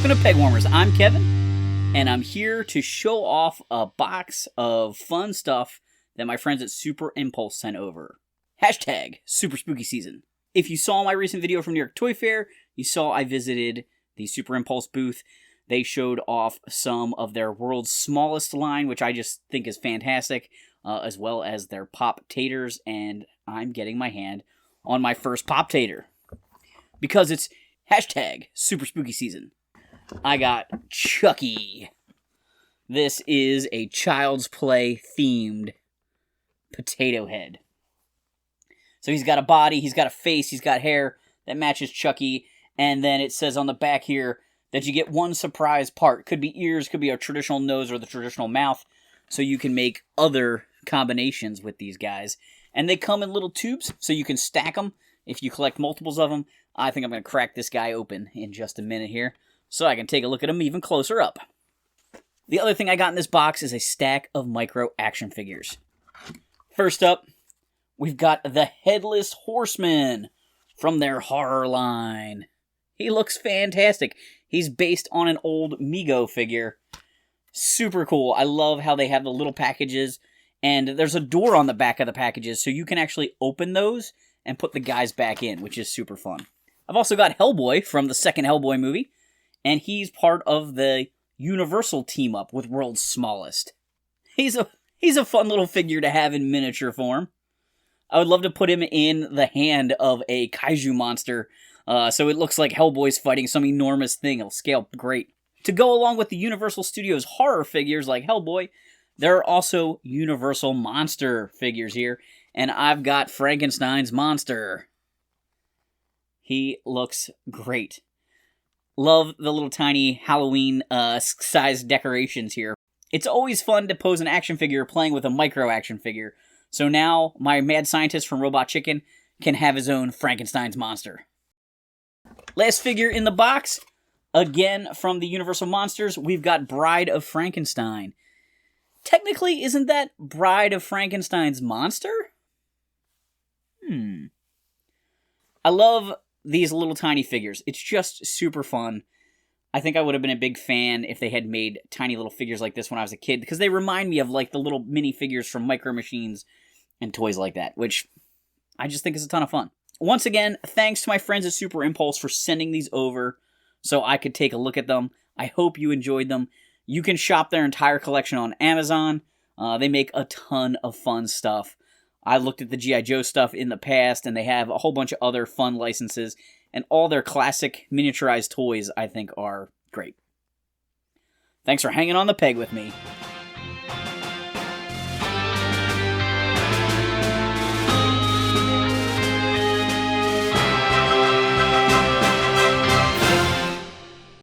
Welcome to Pegwarmers. I'm Kevin, and I'm here to show off a box of fun stuff that my friends at Super Impulse sent over. Hashtag Super Spooky Season. If you saw my recent video from New York Toy Fair, you saw I visited the Super Impulse booth. They showed off some of their world's smallest line, which I just think is fantastic, as well as their Poptaters, and I'm getting my hand on my first Poptater. Because it's hashtag Super Spooky Season. I got Chucky. This is a Child's Play themed potato head. So he's got a body, he's got a face, he's got hair that matches Chucky, and then it says on the back here that you get one surprise part. Could be ears, could be a traditional nose or the traditional mouth, so you can make other combinations with these guys. And they come in little tubes, so you can stack them if you collect multiples of them. I think I'm going to crack this guy open in just a minute here, so I can take a look at him even closer up. The other thing I got in this box is a stack of micro action figures. First up, we've got the Headless Horseman from their horror line. He looks fantastic. He's based on an old Mego figure. Super cool. I love how they have the little packages, and there's a door on the back of the packages, so you can actually open those and put the guys back in, which is super fun. I've also got Hellboy from the second Hellboy movie, and he's part of the Universal team-up with World's Smallest. He's a fun little figure to have in miniature form. I would love to put him in the hand of a kaiju monster, so it looks like Hellboy's fighting some enormous thing. It'll scale great. To go along with the Universal Studios horror figures like Hellboy, there are also Universal monster figures here, and I've got Frankenstein's monster. He looks great. Love the little tiny Halloween sized decorations here. It's always fun to pose an action figure playing with a micro action figure. So now my mad scientist from Robot Chicken can have his own Frankenstein's monster. Last figure in the box, again from the Universal Monsters, we've got Bride of Frankenstein. Technically, isn't that Bride of Frankenstein's monster? I love these little tiny figures. It's just super fun. I think I would have been a big fan if they had made tiny little figures like this when I was a kid, because they remind me of like the little mini figures from Micro Machines and toys like that, which I just think is a ton of fun. Once again, thanks to my friends at Super Impulse for sending these over so I could take a look at them. I hope you enjoyed them. You can shop their entire collection on Amazon. They make a ton of fun stuff. I looked at the G.I. Joe stuff in the past, and they have a whole bunch of other fun licenses, and all their classic miniaturized toys, I think, are great. Thanks for hanging on the peg with me.